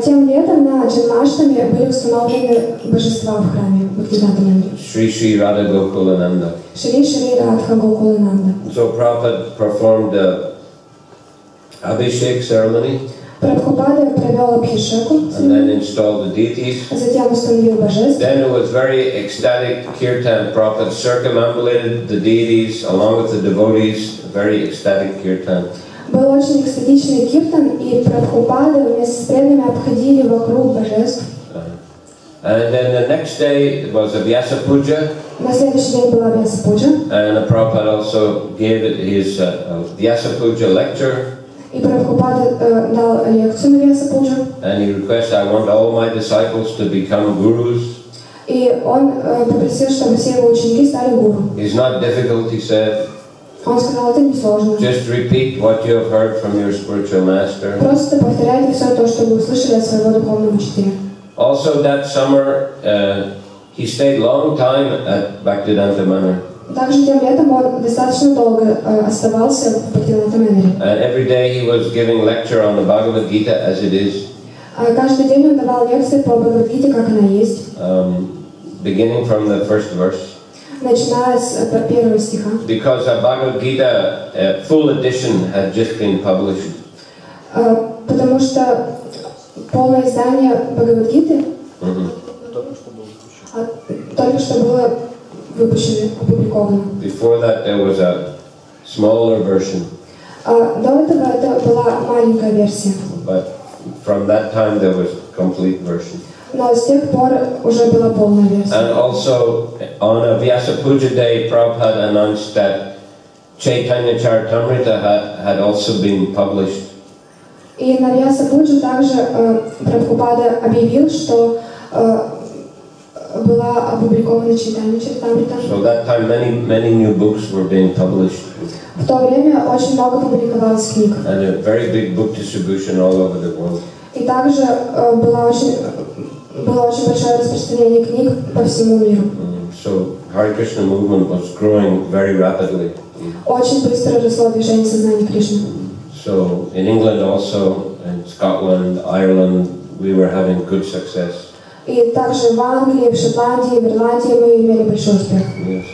Тем летом на Джанмаштами были установлены божества в храме Бхактиведанта Мэнор. Шри Радha Gokulananda. Шри Радха Гокулананда. So Prabhupada performed the Abhishek ceremony. Прабхупада провел абхишеку, And then installed the deities. затем установил божеств. Then it was very ecstatic kirtan. Prabhupada circumambulated the deities along with the devotees. Very ecstatic kirtan. Был очень экстатичный киртан, и Прабхупада вместе с преданными обходили вокруг божеств. And then the next day was a Vyasa Puja. На следующий день была Vyasa Puja. And Prabhupada also gave his Vyasa Puja lecture. И Прабхупада дал лекцию на Vyasa Puja. And he requested, I want all my disciples to become gurus. И он попросил, чтобы все его ученики стали гуру. It's not difficult, he said. Он сказал, это несложно. Just repeat what you have heard from your spiritual master. Просто повторяйте все то, что вы услышали от своего духовного учителя. Also that summer, he stayed long time at Bhактиведанта Мэнор. Также тем летом он достаточно долго оставался в Бхактиведанта Мэноре. And every day he was giving lecture on the Bhagavad Gita as it is. Каждый день он давал лекции по Бхагавад-гите, как она есть. Beginning from the first verse. Начиная с первого стиха. Because a Bhagavad Gita full edition had just been published. Потому что полное издание Бхагавад-гиты только что было выпущено, опубликовано. Before that there was a smaller version. До этого это была маленькая версия. But from that time there was complete version. Но с тех пор уже была полная версия. And also on a Vyasa Puja day, Prabhupada announced that Chaitanya Charitamrita had also been published. И на Vyasa Puja также Прабхупада объявил, что была опубликована Chaitanya Charitamrita. So that time many new books were being published. В то время очень много публиковалось книг. And a very big book distribution all over the world. И также было очень большое распространение книг по всему миру. So Hare Krishna movement was growing very rapidly. Очень быстро росло движение Сознания Кришны. So in England also, in Scotland, Ireland, we were having good success. И также в Англии, в Шотландии, в Ирландии мы имели большой успех. Yes.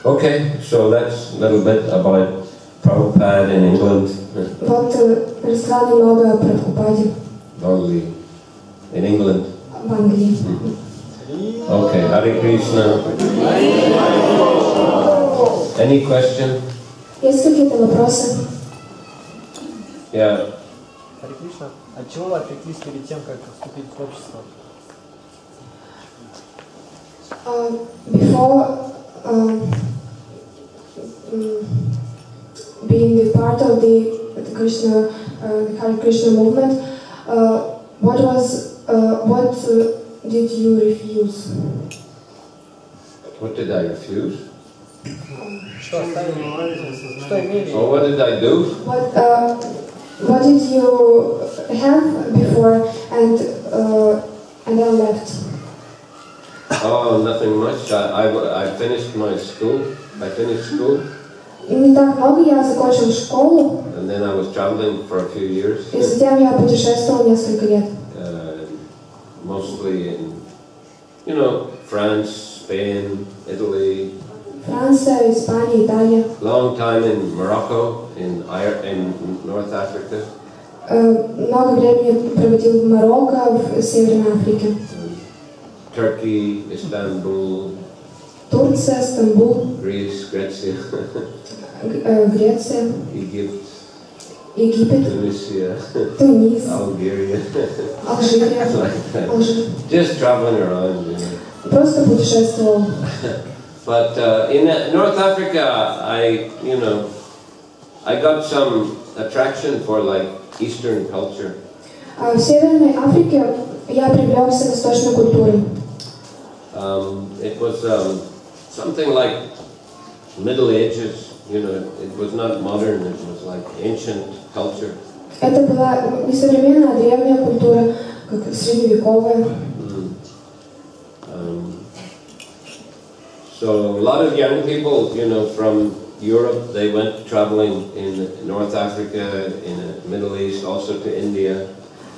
Okay, so that's a little bit about Prabhupada in England. Вот рассказал немного о Прабхупаде. Only in England. В Англии. Okay, Hare Krishna. Any question? Есть какие-то вопросы? Yeah. Харе Кришна, от чего вы отвлеклись перед тем, как вступить в общество? Before being the part of the Krishna, the Hare Krishna movement, what did you refuse? What did I refuse? Что имели? Oh, what did I do? What did you have before and then left? Oh, nothing much. I finished my school. I finished school. Не так много, я закончил школу. And then I was traveling for a few years. И затем я путешествовал несколько лет. Mostly in, France, Spain, Italy. Франция, Испания, Италия. Long time in Morocco, in North Africa. Много времени проводил в Марокко, в Северной Африке. Turkey, Istanbul. Турция, Стамбул. Greece, Grecia. Греция. Egypt. Египет. Tunisia. Тунис. Algeria. Алжир. Алжир. Just traveling around, Просто путешествовал. But in North Africa, I got some attraction for like Eastern culture. В Северной Африке я привлекся восточной культурой. It was something like Middle Ages. It was not modern. It was like ancient culture. Это была не современная, а древняя культура, как средневековая. So a lot of young people, you know, from Europe, they went traveling in North Africa, in the Middle East, also to India.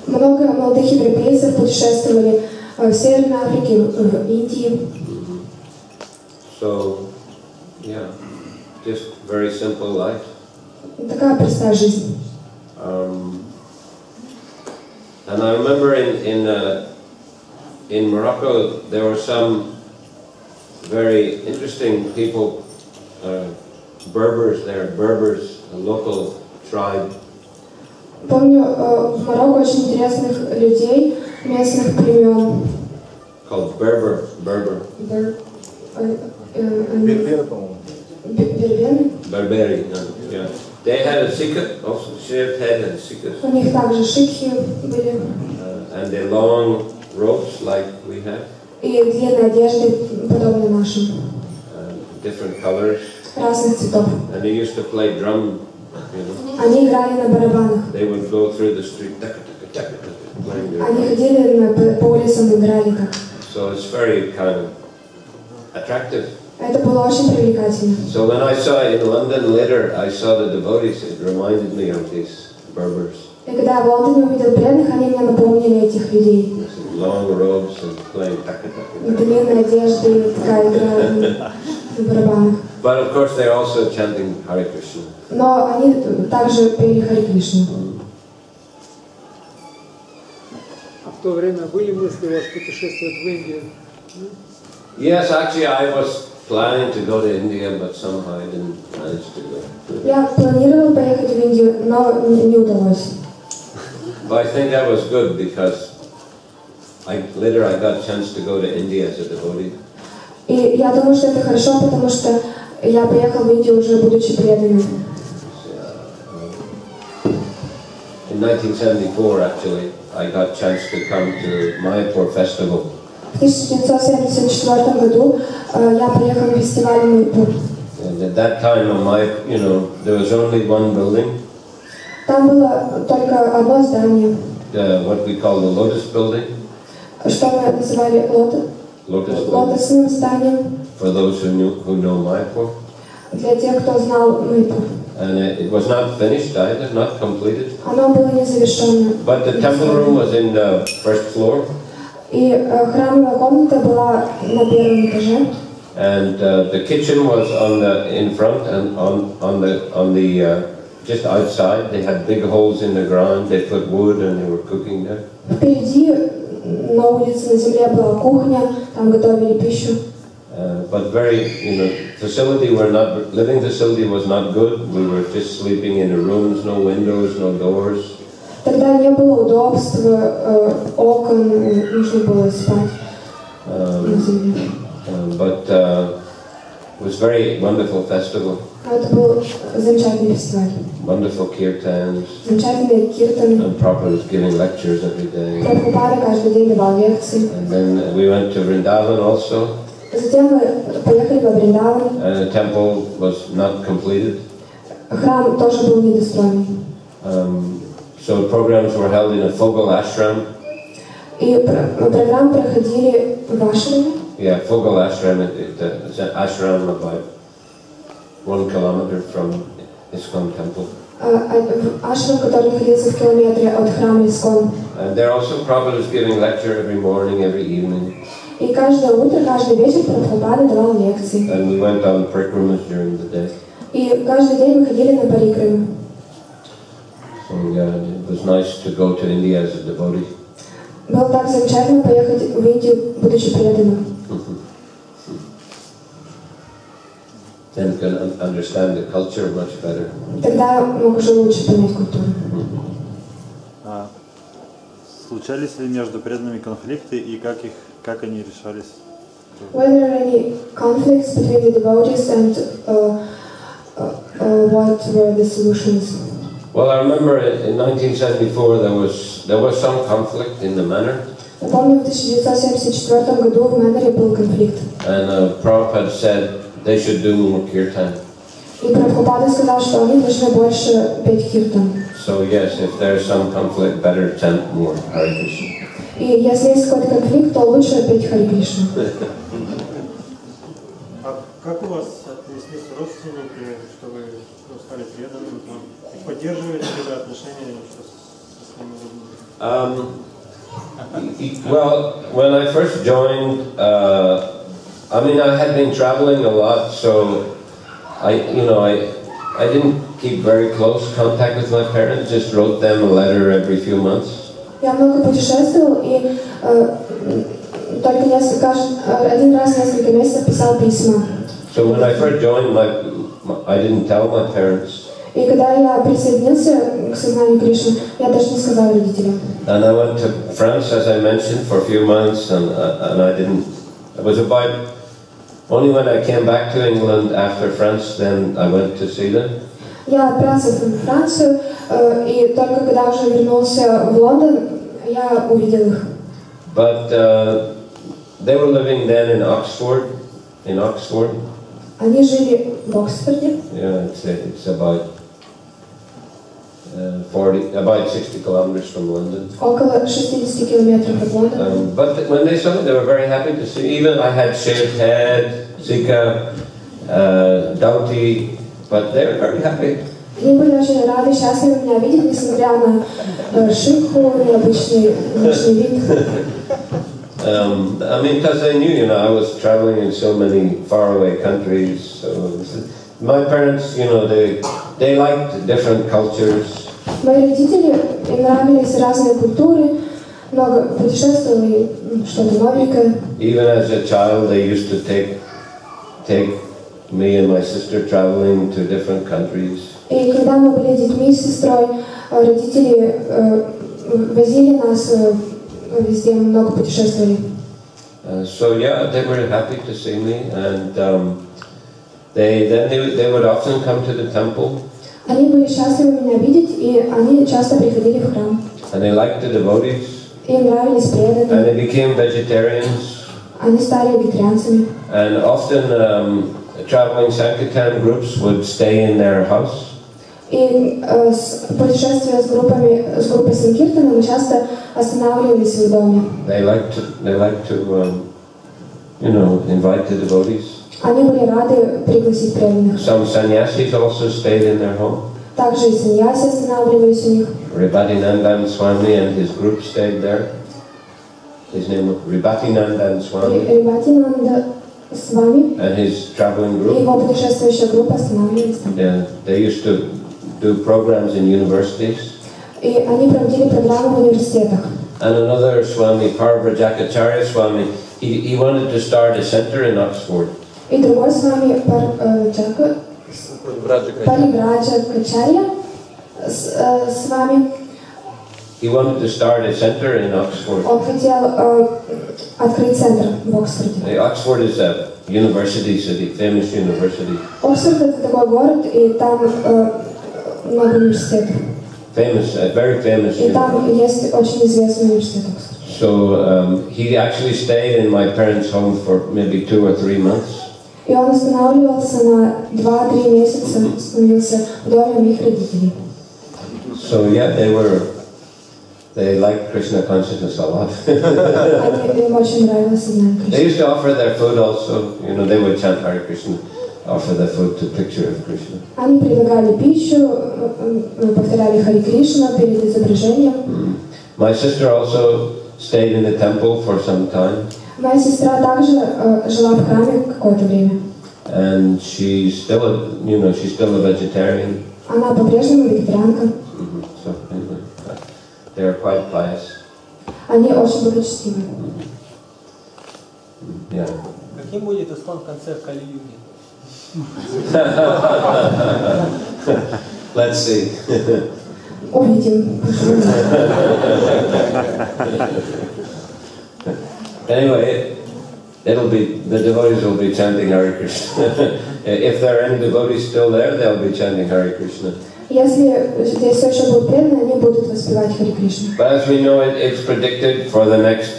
Много молодых европейцев путешествовали в Северной Африке, в Индии. So, yeah, just very simple life. Такая простая жизнь. And I remember in Morocco there were some very interesting people, Berbers there, Berbers, a local tribe. Помню в Марокко очень интересных людей, местных племен. Called Berber. Берберы, по-моему. Берберы? Berberi, yeah. They had a sikh, also shaved head and sikhs. У них также шикхи были. And their long robes like we have. И длинные одежды, подобные нашим. Different colors. Разных цветов. And they used to play drum, you know. Они играли на барабанах. They would go through the street, playing their Они ходили по улицам и играли так. So it's very kind of attractive. Это было очень привлекательно. So when I saw it in London later, I saw the devotees. It reminded me of these Berbers. И когда я в Лондоне увидел преданных, они мне напомнили этих людей. Long robes and playing Длинные одежды, такая игра на барабанах. But of course they're also chanting Hare Krishna. Но они также пели Харе Кришну. А в то время были мысли у вас путешествовать в Индию? Yes, actually I was planning to go to India, but somehow I didn't manage to go. Я планировал поехать в Индию, но не удалось. But I think that was good because later I got a chance to go to India as a devotee. И я думаю, что это хорошо, потому что я поехал в Индию уже будучи преданным. In 1974, actually, I got a chance to come to Mayapur festival. В 1974 году я поехал на фестиваль Майпур. And at that time, there was only one building. Там было только одно здание. What we call the Lotus Building. Что мы называли лотосным зданием. For those who know Mayapur. Для тех, кто знал Майпур. And it was not finished either, not completed. Оно было незавершенное. But the temple room was in the first floor. И храмовая комната была на первом этаже. And the kitchen was in front and on the just outside. They had big holes in the ground. They put wood and they were cooking there. Впереди на улице на земле была кухня, там готовили пищу. But living facility was not good. We were just sleeping in the rooms, no windows, no doors. Тогда не было удобств, окон, нужно было спать на земле. But it was very wonderful festival. Это был замечательный фестиваль. Wonderful kirtans. Замечательные киртаны. And Prabhupada was giving lectures every day. Прабхупада каждый день давал лекции. And then we went to Vrindavan also. Затем мы поехали во Вриндаван. And the temple was not completed. Храм тоже был недостроенный. So programs were held in a Fogal ashram. И программы проходили в ашраме. Yeah, Fogal ashram. It's an ashram about 1 kilometer from ISKCON temple. Ашрам, который находился в километре от храма Искон. And there also Prabhupada was giving lecture every morning, every evening. И каждое утро, каждый вечер Прабхупада давал лекции. And we went on pilgrimage during the day. И каждый день мы ходили на парикрамы. So yeah, it was nice to go to India as a devotee. Было так замечательно поехать в Индию, будучи преданным. Then you can understand the culture much better. Тогда мог уже лучше понять культуру. Случались ли между преданными конфликты и как они решались? Were there any conflicts between the devotees and what were the solutions? Well, I remember in 1974 there was some conflict in the Mэнor. Я помню, в 1974 году в Мэноре был конфликт. And Prabhupada said they should do more kirtan. И Прабхупада сказал, что они должны больше петь киртан. So yes, if there's some conflict, better chant more Hare Krishna. И если есть какой-то конфликт, то лучше петь Харе Кришну. А как у вас отнеслись родственники, что вы стали преданным, и поддерживаете ли вы отношения с ними? Well, when I first joined, I mean, I had been traveling a lot, so I didn't keep very close contact with my parents. Just wrote them a letter every few months. Я много путешествовал и только один раз в несколько месяцев писал письма. So when I first joined, I didn't tell my parents. И когда я присоединился к Сознанию Кришны, я даже не сказал родителям. And I went to France, as I mentioned, for a few months, and I didn't. It was about only when I came back to England after France, then I went to see them. Я отправился в Францию, и только когда уже вернулся в Лондон, я увидел их. But they were living then in Oxford. Они жили в Оксфорде. Yeah, it's about 60 kilometers from London. Около 60 километров от Лондона. But when they saw me, they were very happy to see. Even I had shaved head, Zika, Doughty, but they were very happy. Они были очень рады, счастливы меня видеть, несмотря на шикку и обычный внешний вид. I mean, because they knew, I was traveling in so many faraway countries. So my parents, they liked different cultures. Мои родители, им нравились разные культуры, много путешествовали, что-то новенькое. Even as a child, they used to take me and my sister traveling to different countries. И когда мы были детьми с сестрой, родители возили нас везде, много путешествовали. So yeah, they were happy to see me, and they would often come to the temple. Они были счастливы меня видеть, и они часто приходили в храм. And they liked the devotees. Им нравились преданные. And they became vegetarians. Они стали вегетарианцами. And often traveling Sankirtan groups would stay in their house. И путешествия с группой Санкиртана мы часто останавливались в доме. They like to invite the devotees. Они были рады пригласить преданных. Some sannyasis also stayed in their home. Также и саньяси останавливались у них. Ribhatinandan Swami and his group stayed there. His name was Ribhatinandan Swami. Рибхатинанда Свами and his traveling и group. его путешествующая группа останавливались там. Yeah, they used to do programs in universities. И они проводили программы в университетах. And another Swami, Parvrajakacharya Swami, he wanted to start a center in Oxford. И другой с вами Парибраджакачарья с вами. He wanted to start a center in Oxford. Он хотел открыть центр в Оксфорде. Oxford is a university city, famous university. Оксфорд — это такой город, и там много университетов. Famous, very famous. И там есть очень известный университет Оксфорд. So he actually stayed in my parents' home for maybe 2 or 3 months. И он останавливался на 2-3 месяца, остановился в доме моих родителей. So yeah, they liked Krishna consciousness a lot. Им очень нравилось Сознание Кришны. They used to offer their food also. They would chant Hare Krishna, offer their food to picture of Krishna. Они предлагали пищу, повторяли Харе Кришна перед изображением. My sister also stayed in the temple for some time. Моя сестра также жила в храме какое-то время. And she's still a vegetarian. Она по-прежнему вегетарианка. So anyway, they are quite pious. Они очень благочестивы. Yeah. Каким будет ислам в конце Кали-юги? Let's see. Увидим. Anyway, the devotees will be chanting Hare Krishna. If there are any devotees still there, they'll be chanting Hare Krishna. Если здесь все еще будут преданные, они будут воспевать Харе Кришну. But as we know, it's predicted for the next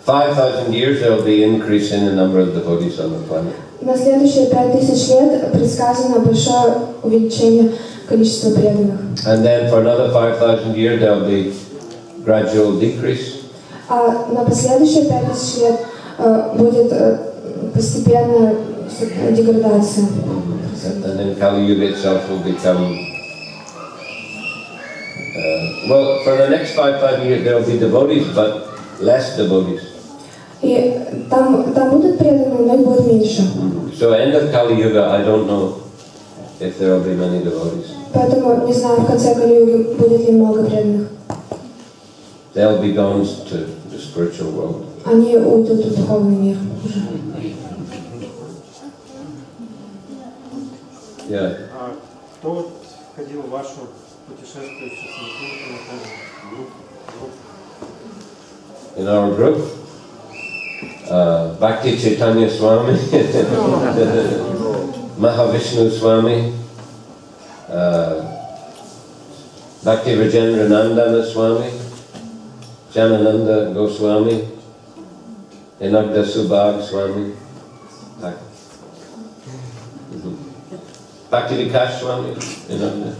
5,000 years there will be increase in the number of devotees on the planet. На следующие 5000 лет предсказано большое увеличение количества преданных. And then for another 5,000 years there will be gradual decrease. А на последующие 5000 лет будет постепенная деградация. And then Kali Yuga itself will become. Well, for the next 5,000 years there will be devotees, but less devotees. И там будут преданные, но их будет меньше. So end of Kali Yuga, I don't know if there will be many devotees. Поэтому не знаю, в конце Кали-юги будет ли много преданных. They'll be gone to the spiritual world. Они уйдут в духовный мир уже. Yeah. А кто вот входил в вашу путешествующую группу? In our group, Bhakti Chaitanya Swami, Mahavishnu Swami, Bhakti Rajendranandana Swami, Janananda Goswami, Inagda Subhag Swami, Bhakti Vikas Swami, Inagda.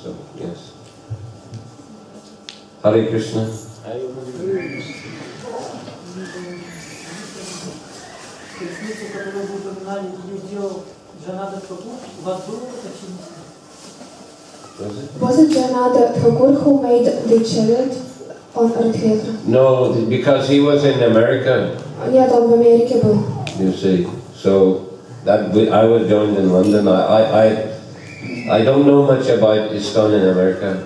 So, yes. Hare Krishna. Ресницу, которую вы упоминали, ее делал Джанада Прабху, у вас было уточнение? Was it Janada Thakur who made the chariot on Earth? No, because he was in America. Нет, он в Америке был. You see, so that I was joined in London. I don't know much about ISKCON in America.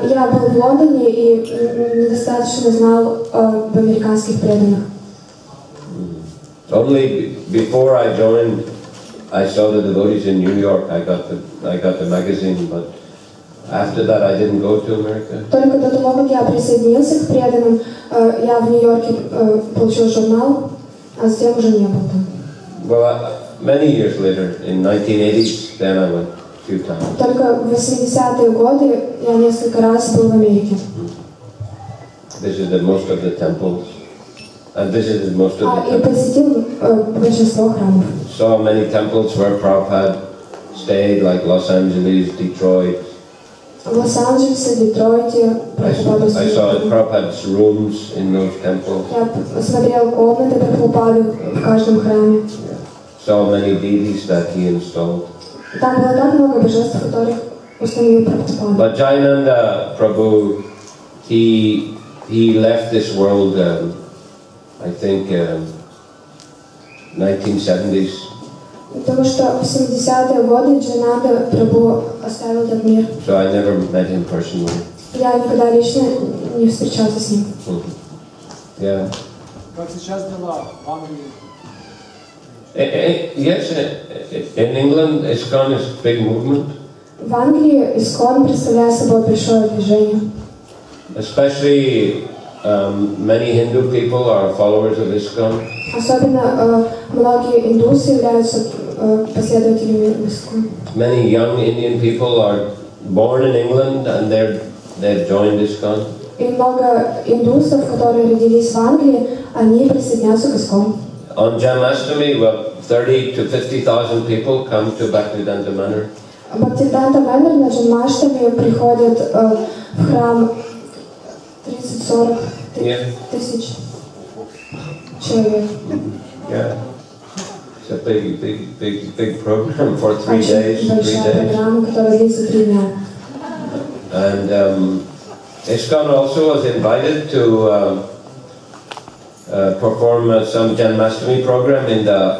Я был в Лондоне и недостаточно знал об американских преданных. Only before I joined, I saw the devotees in New York. I got the magazine, but after that I didn't go to America. Только до того, как я присоединился к преданным, я в Нью-Йорке получил журнал, а затем уже не был там. Well, many years later, in 1980s, then I went a few times. Только в 80-е годы я несколько раз был в Америке. Visited most of the temples. And visited most of the И посетил большинство храмов. Saw many temples where Prabhupada stayed, like Los Angeles, Detroit. В Лос-Анджелесе, Детройте, I saw Prabhupada's rooms in those temples. Я смотрел комнаты Прабхупады в каждом храме. Saw many deities that he installed. Там было так много божеств, которых установил Прабхупада. But Jayananda Prabhu, he left this world, I think, 1970s. Потому что в 70-е годы Джанада Прабху оставил этот мир. So I never met him personally. Я никогда лично не встречался с ним. Yeah. Как сейчас дела в Англии? Yes, in England, ISKCON is a big movement. В Англии ISKCON представляет собой большое движение. Especially many Hindu people are followers of ISKCON. Особенно многие индусы являются последователями ISKCON. Many young Indian people are born in England and they've joined ISKCON. И много индусов, которые родились в Англии, они присоединяются к ISKCON. On Janmashtami, well, 30 to 50,000 people come to Bhактиведанта Мэнор. Бхактиведанта Мэнор на Джанмаштами приходят в храм 30-40 тысяч человек. Yeah, it's a big program for 3 days. Большая программа, которая длится 3 дня. And ISKCON also was invited to perform some Janmashtami program in the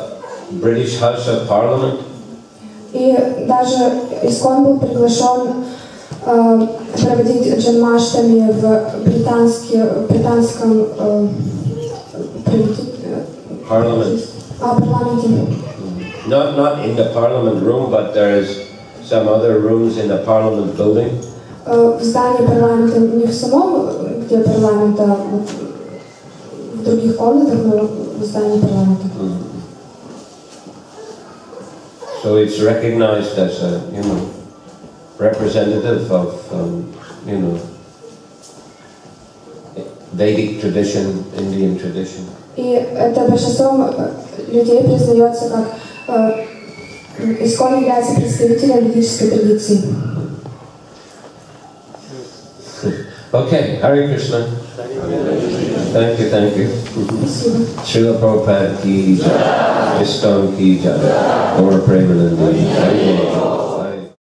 British House of Parliament. И даже ISKCON был приглашен проводить Джанмаштами в британском Parliament. парламенте. Not in the Parliament room, but there is some other rooms in the Parliament building. В здании парламента, не в самом, где парламент, а в других комнатах, но в здании парламента. So it's recognized as a, representative of, Vedic tradition, Indian tradition. И это большинством людей признается как искон является представителем ведической традиции. Okay, Hare Krishna. Thank you, thank you. Srila Prabhupada ki jai, ISKCON ki jai, Gaura Premanandi.